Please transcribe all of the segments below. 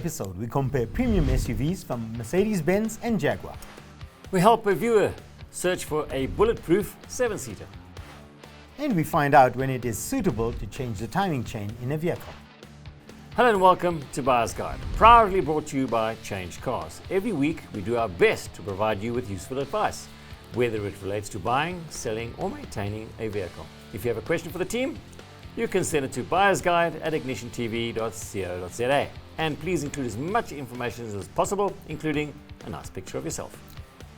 episode, we compare premium SUVs from Mercedes-Benz and Jaguar. We help a viewer search for a bulletproof 7-seater. And we find out when it is suitable to change the timing chain in a vehicle. Hello and welcome to Buyer's Guide, proudly brought to you by Change Cars. Every week we do our best to provide you with useful advice, whether it relates to buying, selling or maintaining a vehicle. If you have a question for the team, you can send it to buyersguide@ignitiontv.co.za. And please include as much information as possible, including a nice picture of yourself.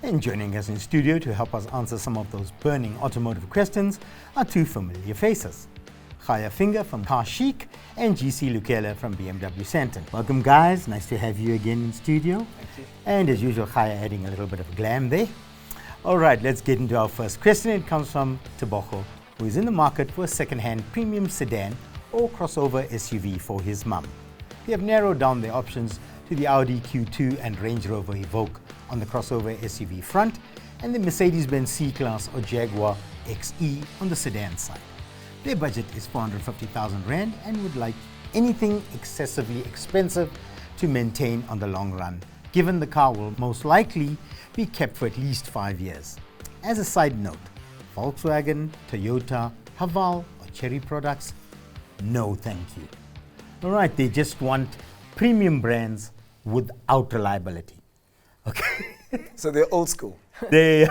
And joining us in studio to help us answer some of those burning automotive questions are two familiar faces. Khaya Finger from Car Chic and GC Lukela from BMW Sandton. Welcome guys, nice to have you again in studio. Thank you. And as usual, Khaya adding a little bit of glam there. All right, let's get into our first question. It comes from Tebogo, who is in the market for a second-hand premium sedan or crossover SUV for his mum. They have narrowed down their options to the Audi Q2 and Range Rover Evoque on the crossover SUV front and the Mercedes-Benz C-Class or Jaguar XE on the sedan side. Their budget is 450,000 Rand and would like anything excessively expensive to maintain on the long run, given the car will most likely be kept for at least 5 years. As a side note, Volkswagen, Toyota, Haval or Chery products, no thank you. All right, they just want premium brands without reliability. Okay. So they're old school. They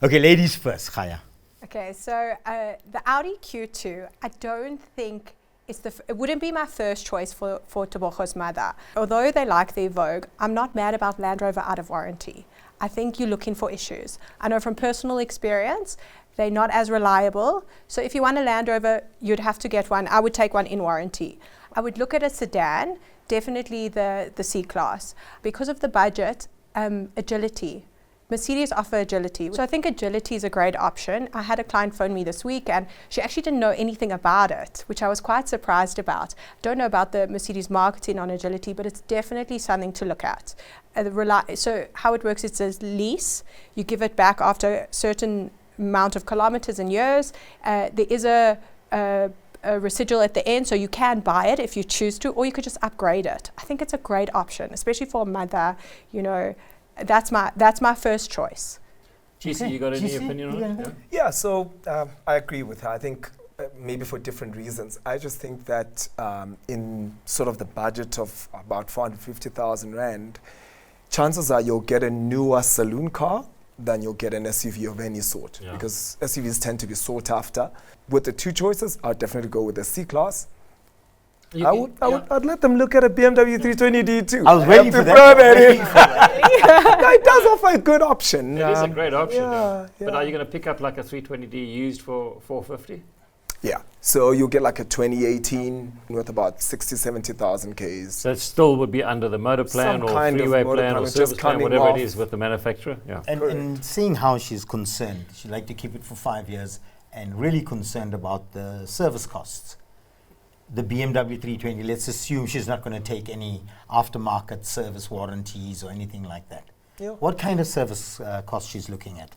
okay, ladies first, Khaya. Okay, so the Audi Q2, I don't think it wouldn't be my first choice for Tebogo's mother. Although they like the Evoque, I'm not mad about Land Rover out of warranty. I think you're looking for issues. I know from personal experience, they're not as reliable. So if you want a Land Rover, you'd have to get one. I would take one in warranty. I would look at a sedan, definitely the C-Class. Because of the budget, agility. Mercedes offer agility. So I think agility is a great option. I had a client phone me this week and she actually didn't know anything about it, which I was quite surprised about. Don't know about the Mercedes marketing on agility, but it's definitely something to look at. So how it works, it's a lease. You give it back after a certain amount of kilometers and years. There is a residual at the end, so you can buy it if you choose to, or you could just upgrade it. I think it's a great option, especially for a mother, you know. That's my first choice. GC, Okay. you got any GC, opinion on it? Yeah, so I agree with her. I think maybe for different reasons. I just think that in sort of the budget of about 450,000 Rand, chances are you'll get a newer saloon car than you'll get an SUV of any sort, because SUVs tend to be sought after. With the two choices, I'd definitely go with the C-Class. I'd let them look at a BMW 320d too. I was waiting for that. No, it does offer a good option. It is a great option. yeah. But are you going to pick up like a 320d used for 450? Yeah, so you'll get like a 2018 with about 60, 70,000 Ks. So it still would be under the motor plan Some or kind of freeway motor plan plan, or it's service just plan, coming whatever off. it is with the manufacturer. Yeah. And seeing how she's concerned, she'd like to keep it for 5 years and really concerned about the service costs. The BMW 320, let's assume she's not going to take any aftermarket service warranties or anything like that. Yeah. What kind of service costs she's looking at?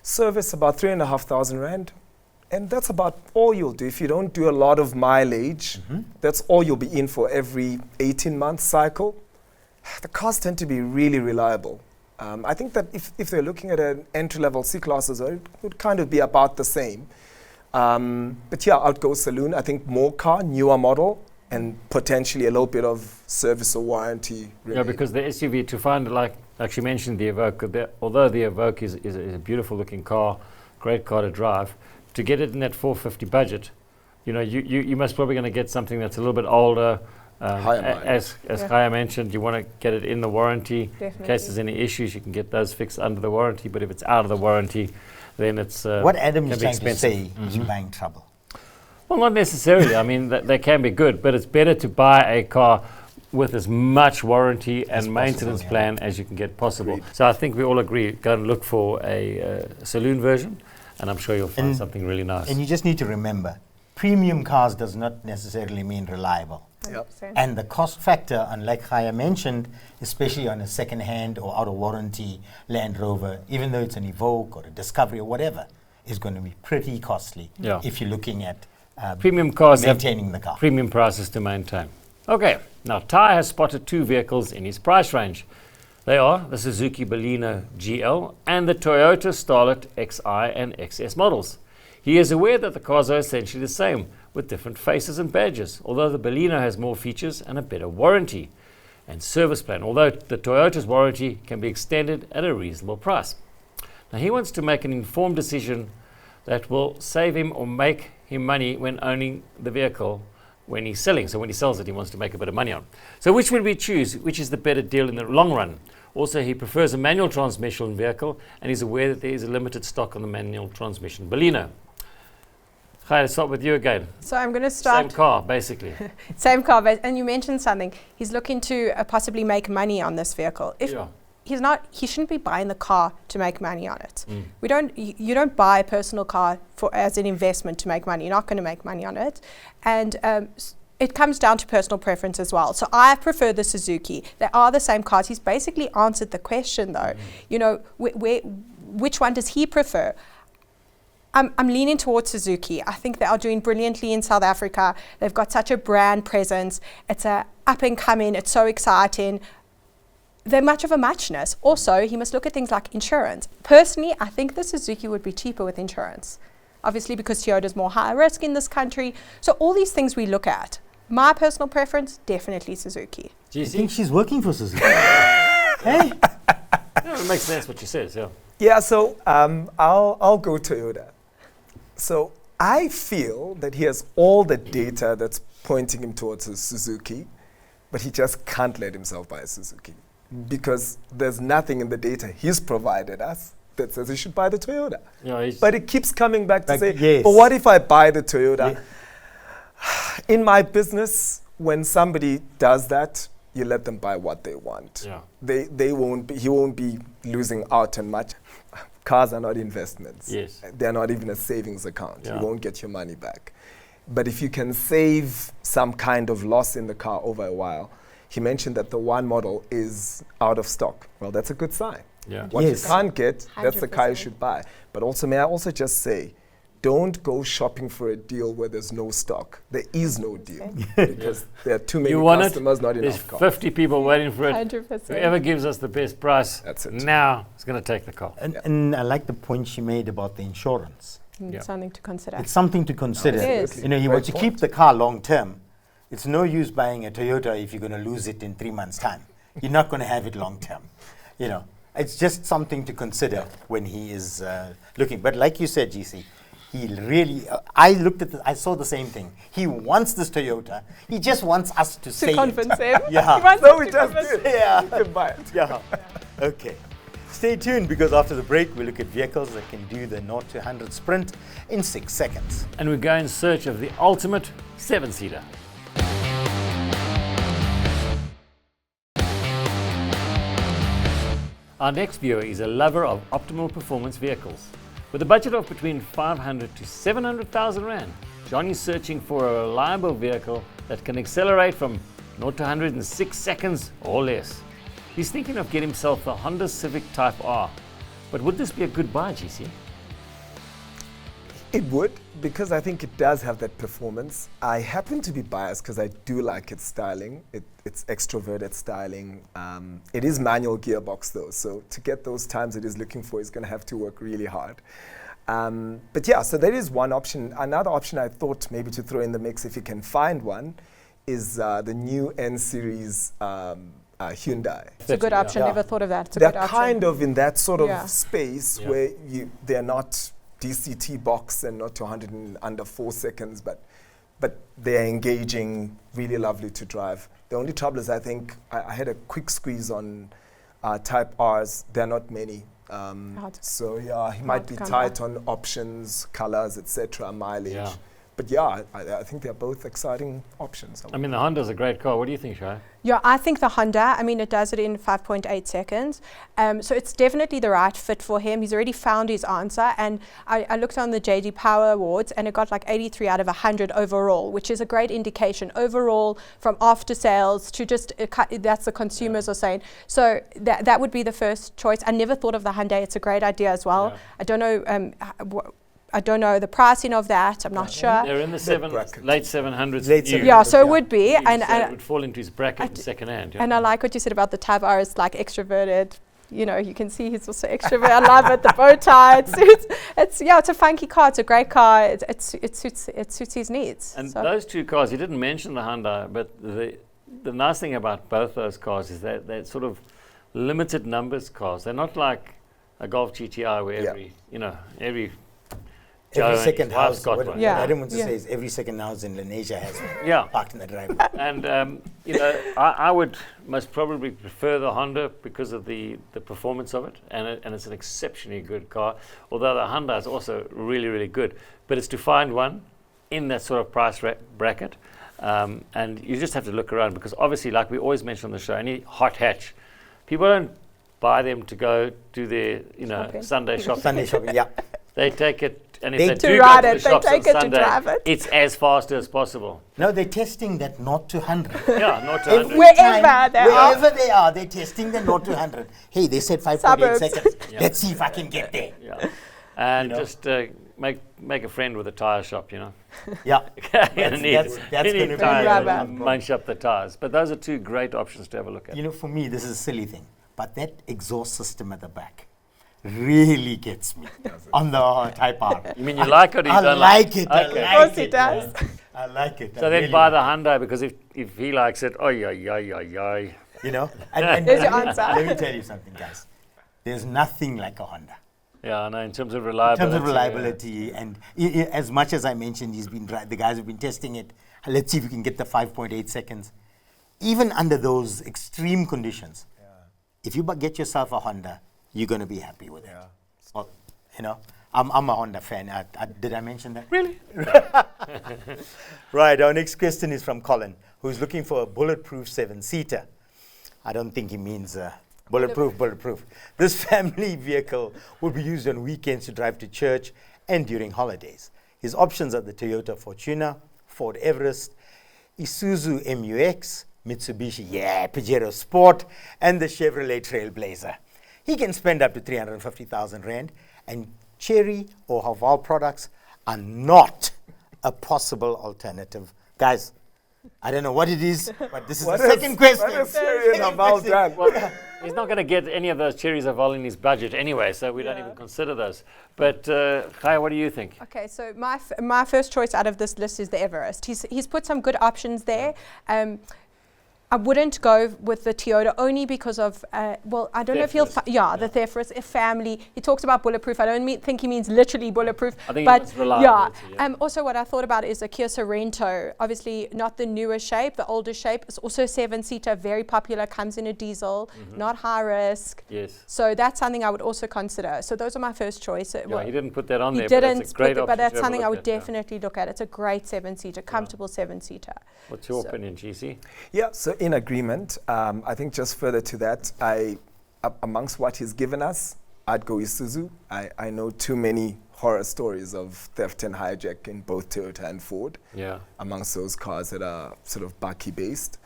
Service about 3,500 Rand. And that's about all you'll do. If you don't do a lot of mileage, that's all you'll be in for every 18-month cycle. The cars tend to be really reliable. I think that if they're looking at an entry-level C-Class as well, it would kind of be about the same. But yeah, I'd go saloon. I think more car, newer model, and potentially a little bit of service or warranty. Yeah, because the SUV, to find, like she mentioned, the Evoque, although the Evoque is a beautiful looking car, great car to drive, to get it in that 450 budget, you know, you must probably going to get something that's a little bit older. As Khaya mentioned, you want to get it in the warranty. Definitely. In case there's any issues, you can get those fixed under the warranty. But if it's out of the warranty, then it's What Adam can is be trying to expensive. say is you're buying trouble. Well, not necessarily. I mean, they can be good, but it's better to buy a car with as much warranty and maintenance plan as you can get possible. Agreed. So I think we all agree, go and look for a saloon version, and I'm sure you'll find something really nice. And you just need to remember, premium cars does not necessarily mean reliable. 100%. And the cost factor, unlike Khaya mentioned, especially on a second-hand or out-of-warranty Land Rover, even though it's an Evoque or a Discovery or whatever, is going to be pretty costly if you're looking at Premium cars have maintaining the car. premium prices to maintain. Okay, now Ty has spotted two vehicles in his price range. They are the Suzuki Baleno GL and the Toyota Starlet XI and XS models. He is aware that the cars are essentially the same, with different faces and badges, although the Baleno has more features and a better warranty and service plan, although the Toyota's warranty can be extended at a reasonable price. Now he wants to make an informed decision that will save him or make him money when owning the vehicle when he's selling. So when he sells it, he wants to make a bit of money on. So which would we choose? Which is the better deal in the long run? Also, he prefers a manual transmission vehicle and is aware that there is a limited stock on the manual transmission Baleno. Hi, let's start with you again. So I'm going to start. Same car, basically. Same car, and you mentioned something. He's looking to possibly make money on this vehicle. If he shouldn't be buying the car to make money on it. You don't buy a personal car as an investment to make money. You're not going to make money on it. And it comes down to personal preference as well. So I prefer the Suzuki. They are the same cars. He's basically answered the question though. You know, which one does he prefer? I'm leaning towards Suzuki. I think they are doing brilliantly in South Africa. They've got such a brand presence. It's a up and coming. It's so exciting. They're much of a muchness. Also, he must look at things like insurance. Personally, I think the Suzuki would be cheaper with insurance. Obviously, because Toyota is more high risk in this country. So all these things we look at. My personal preference, definitely Suzuki. Do you think she's working for Suzuki? Hey? Yeah, it makes sense what she says, yeah. Yeah, so I'll go Toyota. So I feel that he has all the data that's pointing him towards a Suzuki, but he just can't let himself buy a Suzuki because there's nothing in the data he's provided us that says he should buy the Toyota. Yeah, but it keeps coming back to say, yes. But what if I buy the Toyota? Yeah. In my business, when somebody does that, you let them buy what they want. Yeah. He won't be losing out on much. Cars are not investments. Yes. They're not even a savings account. Yeah. You won't get your money back. But if you can save some kind of loss in the car over a while, he mentioned that the one model is out of stock. Well, that's a good sign. Yeah. What Yes. you can't get, that's the car you 100%. should buy. But also, may I also just say, don't go shopping for a deal where there's no stock. There is no deal because there are too many You want customers, not There's enough cars. 50 people waiting for it. 100%. Whoever gives us the best price, That's it. now is going to take the car. And I like the point she made about the insurance. Yeah. Something to consider. It's something to consider. It is. You know, you Great want to point. keep the car long term. It's no use buying a Toyota if you're going to lose it in 3 months' time. You're not going to have it long term. You know, it's just something to consider when he is looking. But like you said, GC, he really, I saw the same thing. He wants this Toyota. He just wants us to say convince it. him. Yeah. He wants So us we to just convince did. Yeah. You can buy it. Yeah. Okay. Stay tuned because after the break, we look at vehicles that can do the 0 to 100 sprint in 6 seconds. And we go in search of the ultimate 7-seater. Our next viewer is a lover of optimal performance vehicles. With a budget of between 500 to 700,000 Rand, John is searching for a reliable vehicle that can accelerate from 0 to 100 in 6 seconds or less. He's thinking of getting himself the Honda Civic Type R. But would this be a good buy, GC? It would, because I think it does have that performance. I happen to be biased because I do like its styling. It's extroverted styling. It is manual gearbox though, so to get those times it is looking for, is going to have to work really hard. But yeah, so that is one option. Another option I thought maybe to throw in the mix, if you can find one, is the new N-Series Hyundai. It's a good option. Yeah. Never thought of that. It's a They're good option. kind of in that sort of Yeah. space Yeah. where they're not DCT box and not to 100 in under 4 seconds, but they're engaging, really lovely to drive. The only trouble is I think I had a quick squeeze on Type Rs. There are not many. So yeah, he might to be come tight on options, colors, etc., mileage. Yeah. But yeah, I think they're both exciting options. I mean, the Honda's a great car. What do you think, Shai? Yeah, I think the Honda, I mean, it does it in 5.8 seconds. So it's definitely the right fit for him. He's already found his answer. And I looked on the JD Power Awards and it got like 83 out of 100 overall, which is a great indication overall from after sales to just, that's the consumers are saying. So that would be the first choice. I never thought of the Hyundai. It's a great idea as well. Yeah. I don't know I don't know the pricing of that. I'm not sure. They're in the bracket. late 700s. Late new. 700s. Yeah, so it Yeah. would be. New, And so it would fall into his bracket in second hand. Yeah. and I like what you said about the Tavar is like extroverted. You know, you can see he's also extrovert. I love it. The bow tie. It's a funky car. It's a great car. It suits his needs. And So- those two cars, you didn't mention the Hyundai, but the nice thing about both those cars is that they're sort of limited numbers cars. They're not like a Golf GTI where every Joe Every and second his wife's house, got what one. Yeah. I didn't want to Yeah. say is every second house in Lenasia has one Yeah. parked in the driveway. And I would most probably prefer the Honda because of the performance of it, and it's an exceptionally good car. Although the Honda is also really, really good, but it's to find one in that sort of price bracket, and you just have to look around because obviously, like we always mention on the show, any hot hatch, people don't buy them to go do their Shopping. Sunday shopping. Sunday shopping, yeah. They take it. And if They they, to do ride go to it, the they shops take on it to Sunday, drive it. it's as fast as possible. No, they're testing that 0 to 100. Yeah, not to Every 100. Wherever time, they are. wherever they are, they're testing the 0 to 100. Hey, they said 5.8 Suburbs. seconds. Yeah. Let's see if I can get there. Yeah. And You know? just make a friend with a tyre shop, you know. Yeah. You need that's you need gonna be tyres rubber. and munch up the tyres. But those are two great options to have a look at. You know, for me, this is a silly thing, but that exhaust system at the back really gets me on the Type R. You mean you like it or you I don't like it. Okay. I Of like course he it, does. man. I like it. So I then really buy like the Hyundai because if he likes it, oh yeah. it, you know. And There's your let me- answer. Let me tell you something, guys. There's nothing like a Honda. Yeah, I know, in terms of In reliability. terms of reliability, and as much as I mentioned, the guys have been testing it. Let's see if we can get the 5.8 seconds. Even under those extreme conditions, if you get yourself a Honda, you're going to be happy with it. Well, you know, I'm a Honda fan. Did I mention that? Really? Right, our next question is from Colin, who's looking for a bulletproof 7-seater. I don't think he means bulletproof. This family vehicle will be used on weekends to drive to church and during holidays. His options are the Toyota Fortuner, Ford Everest, Isuzu MUX, Mitsubishi Pajero Sport, and the Chevrolet Trailblazer. He can spend up to 350,000 Rand, and Chery or Haval products are not a possible alternative. Guys, I don't know what it is, but this is the second question. What is Chery and Haval done? Well, he's not going to get any of those cherries of all in his budget anyway, so we don't even consider those. But Chaya, what do you think? Okay, so my first choice out of this list is the Everest. He's put some good options there. I wouldn't go with the Toyota only because of, I don't know if he'll, the Theophorus, a family. He talks about bulletproof. I don't think he means literally bulletproof. I think but it's reliability. Yeah. also what I thought about is a Kia Sorento. Obviously not the newer shape, the older shape. It's also a 7-seater, very popular, comes in a diesel, not high risk. Yes. So that's something I would also consider. So those are my first choice. Yeah, he didn't put that on He there, but didn't, it's a great option but that's to have a something I look would at, yeah. definitely look at. It's a great 7-seater, comfortable 7-seater. What's your So- opinion, GC? Yeah, so in agreement, I think just further to that, amongst what he's given us, I'd go Isuzu. I know too many horror stories of theft and hijack in both Toyota and Ford. Yeah. Amongst those cars that are sort of Bakkie based.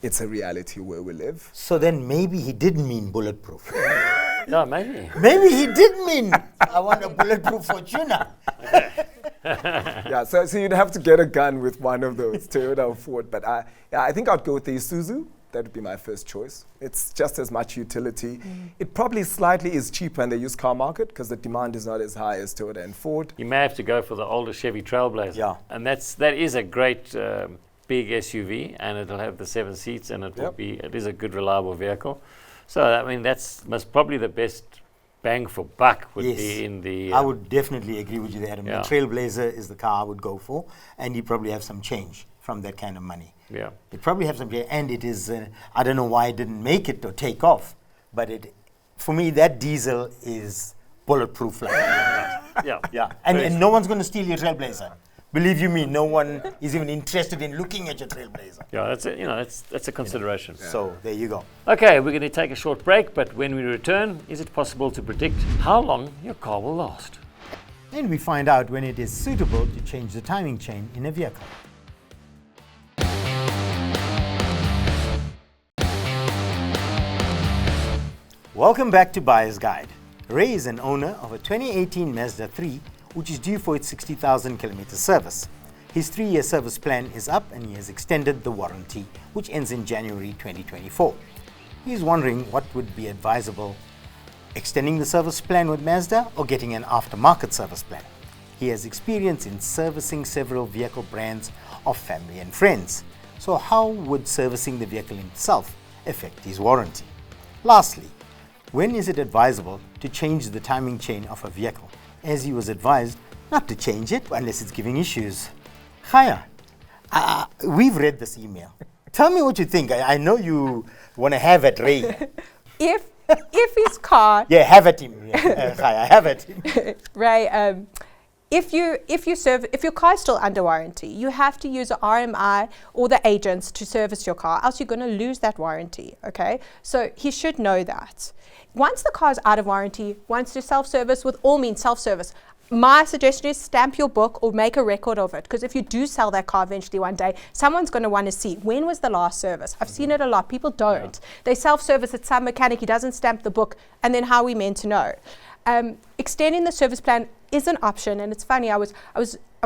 It's a reality where we live. So then maybe he didn't mean bulletproof. No, maybe. Maybe he did mean I want a bulletproof Fortuner. Yeah, so you'd have to get a gun with one of those, Toyota or Ford. But I think I'd go with the Isuzu. That would be my first choice. It's just as much utility. It probably slightly is cheaper in the used car market because the demand is not as high as Toyota and Ford. You may have to go for the older Chevy Trailblazer. Yeah. And that is a great big SUV, and it'll have the 7 seats, and it is a good reliable vehicle. So I mean that's most probably the best bang for buck would be in the. I would definitely agree with you there, Adam. Yeah. The Trailblazer is the car I would go for, and you probably have some change from that kind of money. Yeah. It probably have some change, and it is. I don't know why it didn't make it or take off, but for me that diesel is bulletproof. Like Yeah. yeah, and no one's going to steal your Trailblazer. Believe you me, no one is even interested in looking at your Trailblazer. Yeah, that's it. That's a consideration. So there you go. Okay, we're going to take a short break, but when we return, is it possible to predict how long your car will last? And we find out when it is suitable to change the timing chain in a vehicle. Welcome back to Buyer's Guide. Ray is an owner of a 2018 Mazda 3 which is due for its 60,000 kilometer service. His 3-year service plan is up and he has extended the warranty, which ends in January 2024. He is wondering what would be advisable, extending the service plan with Mazda or getting an aftermarket service plan. He has experience in servicing several vehicle brands of family and friends. So how would servicing the vehicle itself affect his warranty? Lastly, when is it advisable to change the timing chain of a vehicle, as he was advised not to change it unless it's giving issues? Khaya, we've read this email. Tell me what you think. I know you want to have it, Ray. If his car, Yeah, have it, Khaya, have it. Ray, if your car is still under warranty, you have to use a RMI or the agents to service your car, else you're going to lose that warranty. Okay, so he should know that. Once the car is out of warranty, wants to self-service, with all means self-service. My suggestion is stamp your book or make a record of it, because if you do sell that car eventually one day, someone's going to want to see when was the last service. I've seen it a lot. People don't. Yeah. They self-service at some mechanic. He doesn't stamp the book, and then how are we meant to know? Extending the service plan is an option, and it's funny. I was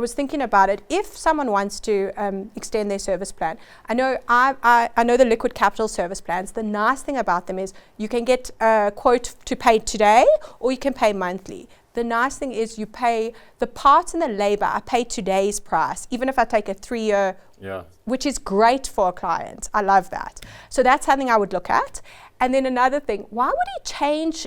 thinking about it. If someone wants to extend their service plan, I know the liquid capital service plans. The nice thing about them is you can get a quote to pay today, or you can pay monthly. The nice thing is you pay the parts and the labor. I pay today's price, even if I take a 3-year, which is great for a client. I love that. So that's something I would look at. And then another thing, why would he change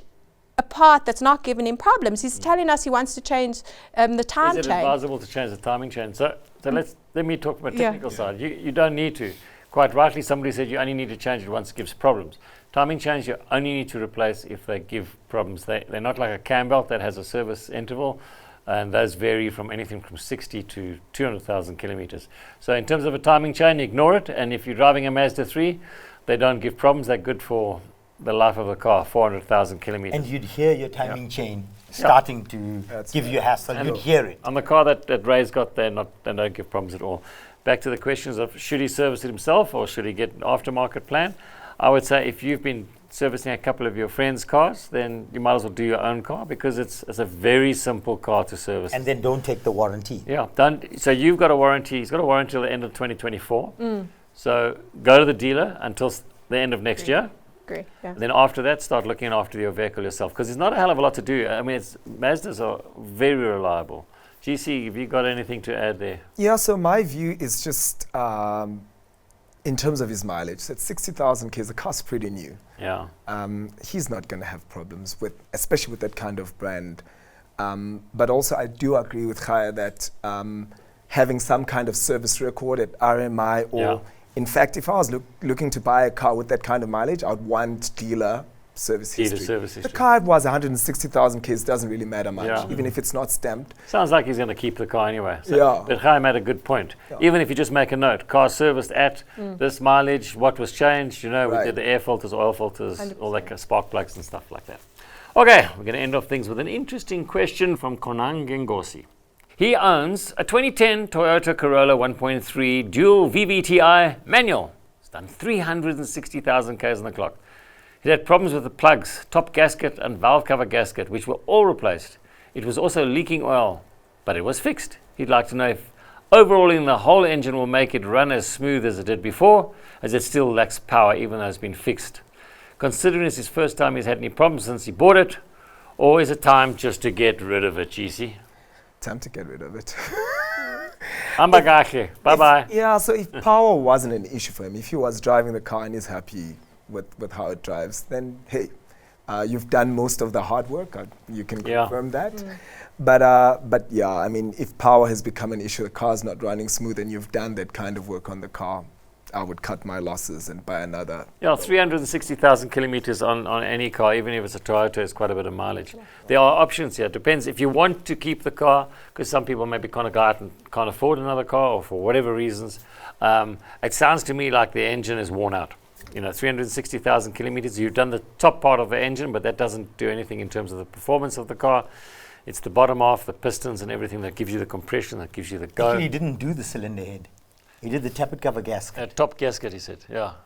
a part that's not giving him problems? He's telling us he wants to change the time chain. Is it advisable to change the timing chain? So let me talk from a technical side. You don't need to. Quite rightly, somebody said you only need to change it once it gives problems. Timing chains you only need to replace if they give problems. They're not like a cam belt that has a service interval, and those vary from anything from 60 to 200,000 kilometers. So in terms of a timing chain, ignore it. And if you're driving a Mazda3, they don't give problems. They're good for the life of the car, 400,000 kilometers. And you'd hear your timing chain starting to give you hassle. And you'd hear it. On the car that Ray's got, they don't give problems at all. Back to the questions of should he service it himself or should he get an aftermarket plan? I would say if you've been servicing a couple of your friends' cars, then you might as well do your own car, because it's a very simple car to service. And then don't take the warranty. Yeah, so you've got a warranty. He's got a warranty till the end of 2024. So go to the dealer until the end of next year. Agree. Yeah. Then after that, start looking after your vehicle yourself, because there's not a hell of a lot to do. I mean, Mazdas are very reliable. GC, have you got anything to add there? Yeah, so my view is just in terms of his mileage, at 60,000 k's, the car's pretty new. Yeah. He's not going to have problems with, especially with that kind of brand. But also, I do agree with Khaya that having some kind of service record at RMI, or in fact, if I was looking to buy a car with that kind of mileage, I would want dealer service history. The car was 160,000 k's, doesn't really matter much, even if it's not stamped. Sounds like he's going to keep the car anyway. So but Chaim made a good point. Even if you just make a note, car serviced at this mileage, what was changed, we did the air filters, oil filters, 100%. All that spark plugs and stuff like that. Okay, we're going to end off things with an interesting question from Konang Ngosi. He owns a 2010 Toyota Corolla 1.3 dual VVTi manual. It's done 360,000 k's on the clock. It had problems with the plugs, top gasket and valve cover gasket, which were all replaced. It was also leaking oil, but it was fixed. He'd like to know if overhauling the whole engine will make it run as smooth as it did before, as it still lacks power even though it's been fixed. Considering it's his first time he's had any problems since he bought it, or is it time just to get rid of it, GC? Time to get rid of it. Bye-bye. Yeah, so if power wasn't an issue for him, if he was driving the car and he's happy with how it drives, then hey, you've done most of the hard work. You can confirm that. But yeah, I mean, if power has become an issue, the car's not running smooth, and you've done that kind of work on the car, I would cut my losses and buy another. Yeah, 360,000 kilometers on any car, even if it's a Toyota, is quite a bit of mileage. There are options here. It depends if you want to keep the car, because some people maybe can't go out and can't afford another car, or for whatever reasons. It sounds to me like the engine is worn out. 360,000 kilometers, you've done the top part of the engine, but that doesn't do anything in terms of the performance of the car. It's the bottom half, the pistons and everything that gives you the compression, that gives you the go. He didn't do the cylinder head. He did the tappet cover gasket. Top gasket, he said,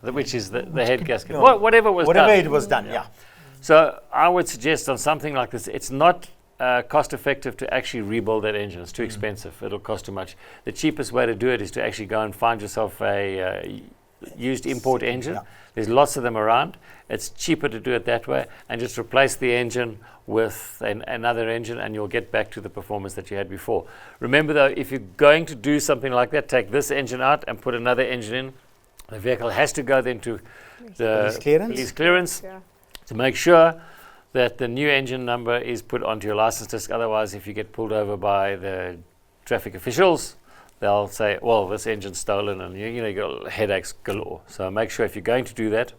which is the head gasket. Whatever it was done. Yeah. So I would suggest on something like this, it's not cost effective to actually rebuild that engine. It's too expensive. It'll cost too much. The cheapest way to do it is to actually go and find yourself a used import engine. Yeah. There's lots of them around. It's cheaper to do it that way, and just replace the engine with another engine, and you'll get back to the performance that you had before. Remember though, if you're going to do something like that, take this engine out and put another engine in. The vehicle has to go then to the police clearance Yeah. to make sure that the new engine number is put onto your license disc. Otherwise, if you get pulled over by the traffic officials, they'll say, well, this engine's stolen, and you got headaches galore. So make sure if you're going to do that,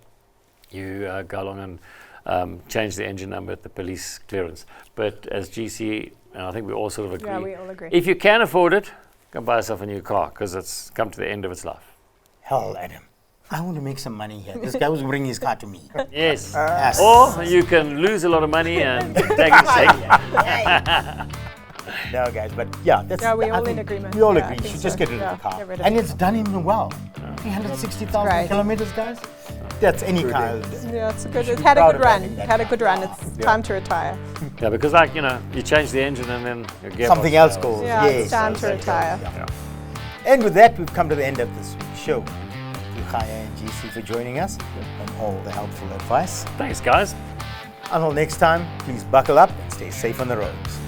you go along and change the engine number at the police clearance. But as GC, and I think we all sort of agree, Yeah, we all agree. if you can afford it, go buy yourself a new car, because it's come to the end of its life. Hell, Adam. I want to make some money here. This guy was bringing his car to me. Yes. Yes. Or you can lose a lot of money and take a check. No, guys, but yeah, that's. Yeah, we I all think in agreement. We all Yeah, agree. I You think should so. just get rid Yeah, of the car. get rid of And it. it's done even well. 360,000 Great. kilometers, guys. That's any car. Yeah, it's good. should It be had a proud good of run. having It that had a car. good run. It's time to retire. Yeah, because you change the engine and then your gearbox Something else fails. goes. Yeah, Yes. it's time to retire. Yeah. And with that, we've come to the end of this week's show. Thank you, Khaya and GC, for joining us and all the helpful advice. Thanks, guys. Until next time, please buckle up and stay safe on the roads.